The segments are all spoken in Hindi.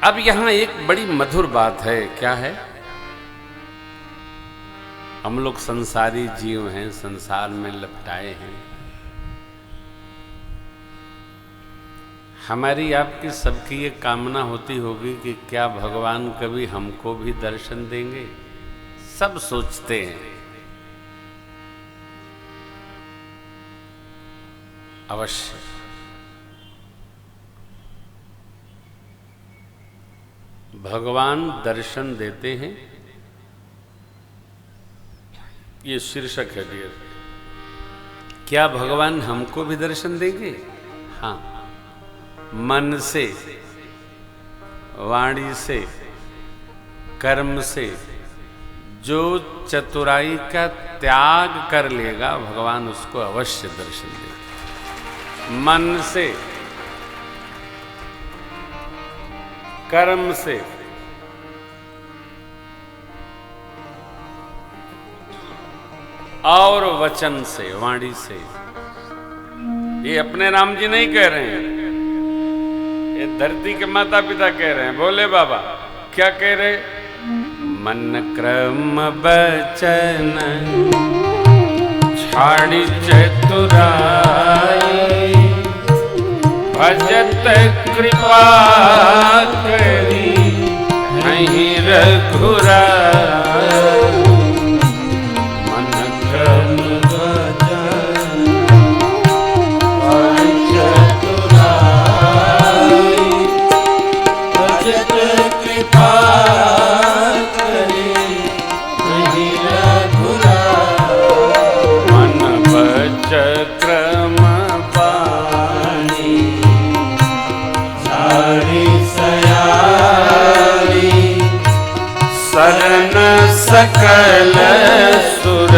अब यहां एक बड़ी मधुर बात है। क्या है? हम लोग संसारी जीव हैं, संसार में लपटाए हैं। हमारी आपकी सबकी ये कामना होती होगी कि क्या भगवान कभी हमको भी दर्शन देंगे। सब सोचते हैं। अवश्य भगवान दर्शन देते हैं। ये शीर्षक है डियर। क्या भगवान हमको भी दर्शन देंगे? हाँ, मन से, वाणी से, कर्म से जो चतुराई का त्याग कर लेगा भगवान उसको अवश्य दर्शन देगा। मन से, कर्म से, और वचन से, वाणी से। ये अपने राम जी नहीं कह रहे हैं, ये धरती के माता पिता कह रहे हैं। भोले बाबा क्या कह रहे? मन क्रम बचन छाड़ी चतुराई, भजत कृपा करी नहीं रघुराई। मन क्रम बचन छाड़ी चतुराई, भजत कृपा करी नहीं रघुराई। मन बच क्रम शरण सकल सुर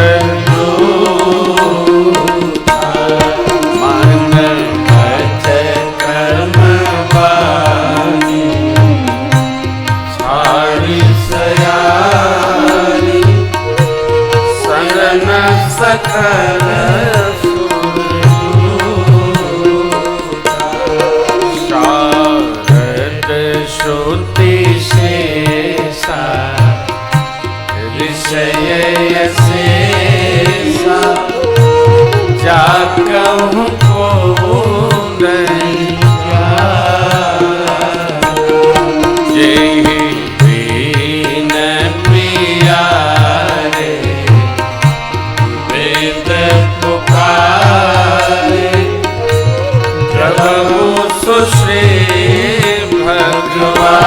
मन भज कर्म वाणी, छाड़ी सयारी शरण सकल शारद श्रुति शेषा ऋषय शेषा जा कहूँ को नहीं जेहि दीन प्रियारे वेद पुकारे प्रभु सुश्री भगवान।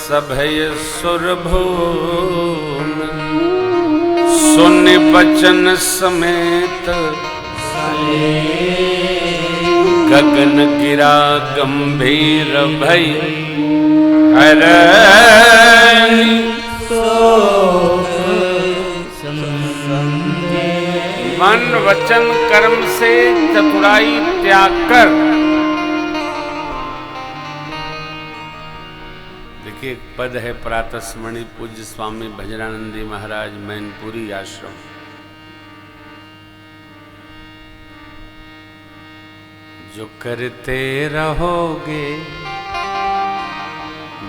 सभय सुरभूम सुन बचन समेत, गगन गिरा गंभीर भई हरनि। मन वचन कर्म से चतुराई त्याग कर। एक पद है प्रातस्मरणि पूज्य स्वामी भजनानंदी महाराज मैनपुरी आश्रम। जो करते रहोगे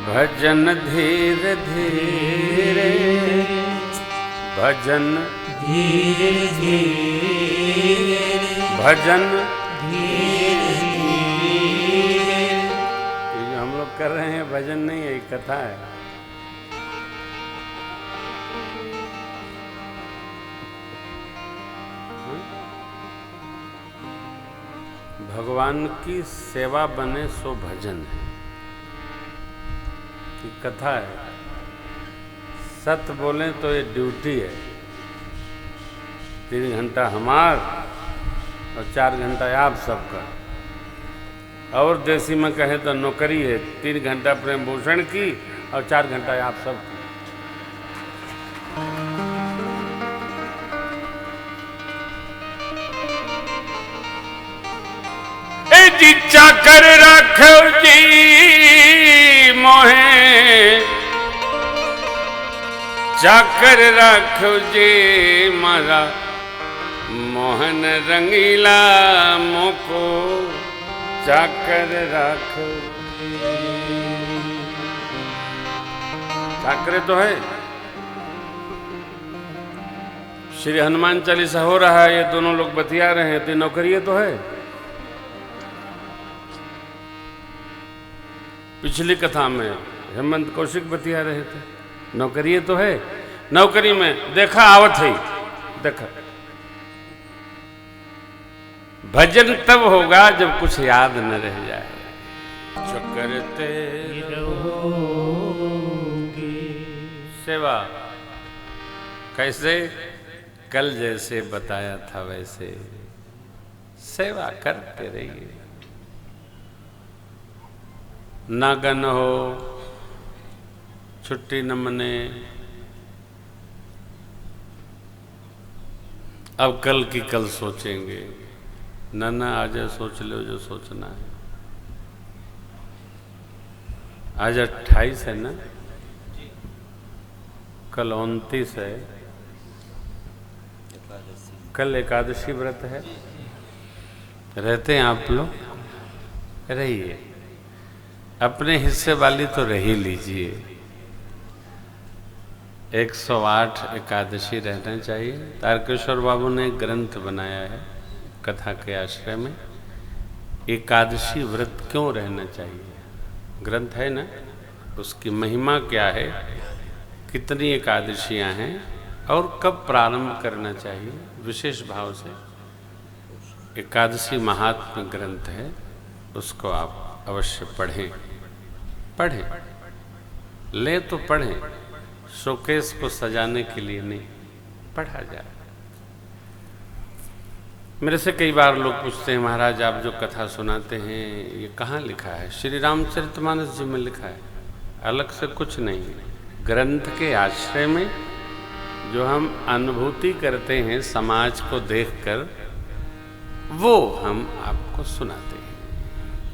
भजन धीरे धीरे, भजन धीरे धीरे, भजन धीरे धीरे। ये जो हम लोग कर रहे हैं भजन नहीं है, कथा है। भगवान की सेवा बने सो भजन है कि कथा है। सत्य बोलें तो ये ड्यूटी है, 3 घंटा हमार और 4 घंटा आप सबका। और देसी में कहें तो नौकरी है, 3 घंटा प्रेम भूषण की और 4 घंटा आप सबकी। जी चाकर रखो जी मोहे, चाकर रखो जी मारा मोहन रंगीला मोको चाकर रखो। चाकरे तो है। श्री हनुमान चालीसा हो रहा है, ये दोनों लोग बतिया रहे हैं, तो नौकरी तो है। पिछली कथा में हेमंत कौशिक बतिया रहे थे, नौकरी तो है। नौकरी में देखा आवत है, देखा भजन तब होगा जब कुछ याद न रह जाए। जो करते रहोगे सेवा, कैसे? कल जैसे बताया था वैसे सेवा करते रहिए। नागन हो, छुट्टी न मने, अब कल की कल सोचेंगे। ना आज सोच लो जो सोचना है। आज 28 है ना, कल 29 है, कल एकादशी व्रत है। रहते हैं आप लोग? रहिए, अपने हिस्से वाली तो रह ही लीजिए। 108 एकादशी रहना चाहिए। तारकेश्वर बाबू ने एक ग्रंथ बनाया है कथा के आश्रय में, एकादशी व्रत क्यों रहना चाहिए। ग्रंथ है ना, उसकी महिमा क्या है, कितनी एकादशियां हैं और कब प्रारंभ करना चाहिए, विशेष भाव से एकादशी महात्म्य ग्रंथ है। उसको आप अवश्य पढ़ें, ले तो पढ़ें, शोकेस को सजाने के लिए नहीं, पढ़ा जाए। मेरे से कई बार लोग पूछते हैं, महाराज आप जो कथा सुनाते हैं ये कहाँ लिखा है? श्री रामचरितमानस जी में लिखा है, अलग से कुछ नहीं। ग्रंथ के आश्रय में जो हम अनुभूति करते हैं समाज को देखकर, वो हम आपको सुनाते हैं।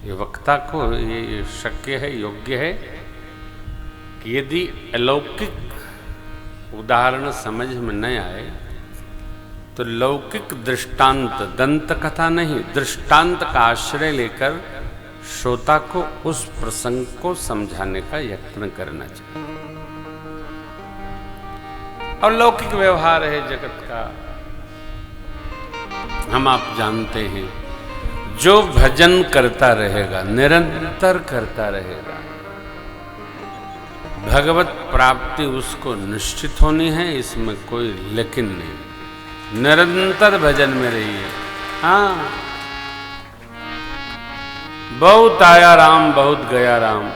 ये वक्ता को ये शक्य है, योग्य है कि यदि अलौकिक उदाहरण समझ में न आए तो लौकिक दृष्टांत, दंत कथा नहीं, दृष्टांत का आश्रय लेकर श्रोता को उस प्रसंग को समझाने का यत्न करना चाहिए। और लौकिक व्यवहार है जगत का, हम आप जानते हैं। जो भजन करता रहेगा, निरंतर करता रहेगा, भगवत प्राप्ति उसको निश्चित होनी है, इसमें कोई लेकिन नहीं। निरंतर भजन में रहिए। हाँ, बहुत आया राम बहुत गया राम।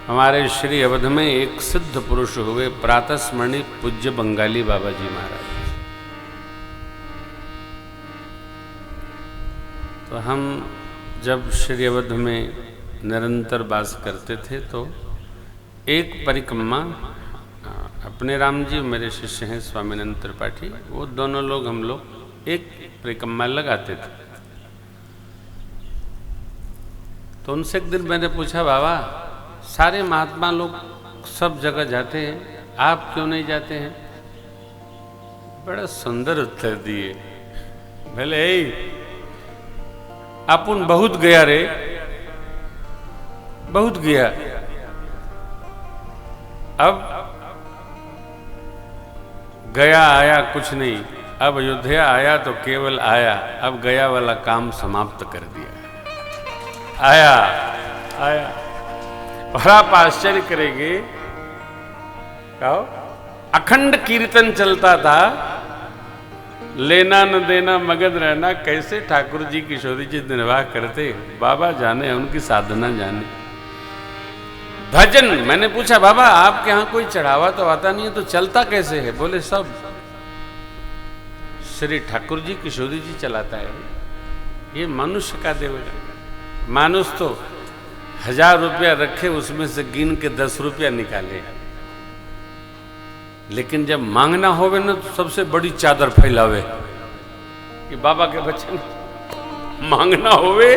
हमारे श्री अवध में एक सिद्ध पुरुष हुए, प्रातस्मरणीय पूज्य बंगाली बाबा जी महाराज। तो हम जब श्री अवध में निरंतर वास करते थे तो एक परिक्रमा, अपने राम जी मेरे शिष्य हैं स्वामीनंद त्रिपाठी, वो दोनों लोग हम लोग एक परिक्रमा लगाते थे। तो उनसे एक दिन मैंने पूछा, बाबा सारे महात्मा लोग सब जगह जाते हैं, आप क्यों नहीं जाते हैं? बड़ा सुंदर उत्तर दिए। भले अपन बहुत गया रे, बहुत गया, अब गया आया कुछ नहीं, अब अयोध्या आया तो केवल आया, अब गया वाला काम समाप्त कर दिया। आया आया। और आप आश्चर्य करेंगे, कहो अखंड कीर्तन चलता था, लेना न देना मगन रहना, कैसे ठाकुर जी किशोरी जी निर्वाह करते, बाबा जाने, उनकी साधना जाने। भजन, मैंने पूछा बाबा आपके यहाँ कोई चढ़ावा तो आता नहीं है, तो चलता कैसे है? बोले सब श्री ठाकुर जी किशोरी जी चलाता है। ये मनुष्य का देव है। मानुष तो 1000 रुपया रखे, उसमें से गिन के 10 रुपया निकाले, लेकिन जब मांगना होवे ना तो सबसे बड़ी चादर फैलावे। कि बाबा के बच्चे मांगना होवे,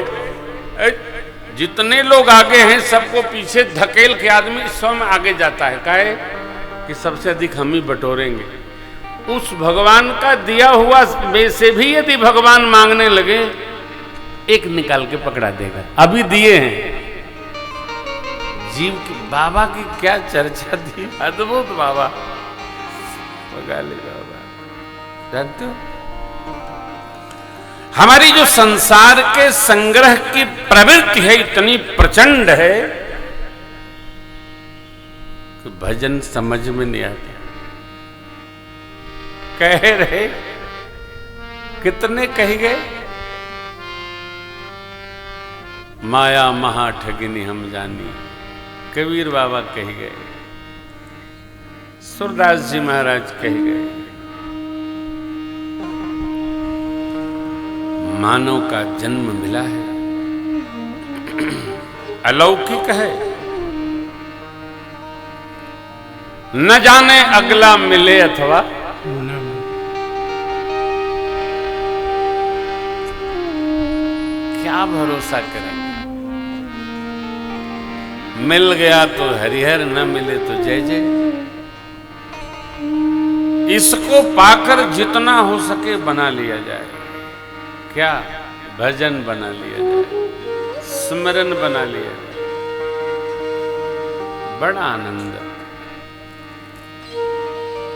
जितने लोग आगे हैं सबको पीछे धकेल के आदमी स्वयं आगे जाता है। काहे कि सबसे अधिक हम ही बटोरेंगे। उस भगवान का दिया हुआ में से भी यदि भगवान मांगने लगे, एक निकाल के पकड़ा देगा। अभी दिए हैं जीव की। बाबा की क्या चर्चा थी, अद्भुत बाबा, बगाले बाबा। जानते हो हमारी जो संसार के संग्रह की प्रवृत्ति है इतनी प्रचंड है कि भजन समझ में नहीं आता। कह रहे कितने कह गए, माया महा ठगिनी हम जानी, कबीर बाबा कह गए, सूरदास जी महाराज कह गए। मानव का जन्म मिला है, अलौकिक है, न जाने अगला मिले अथवा क्या भरोसा करें। मिल गया तो हरिहर, न मिले तो जय जय। इसको पाकर जितना हो सके बना लिया जाए। क्या भजन बना लिया जाए, स्मरण बना लिया जाए, बड़ा आनंद।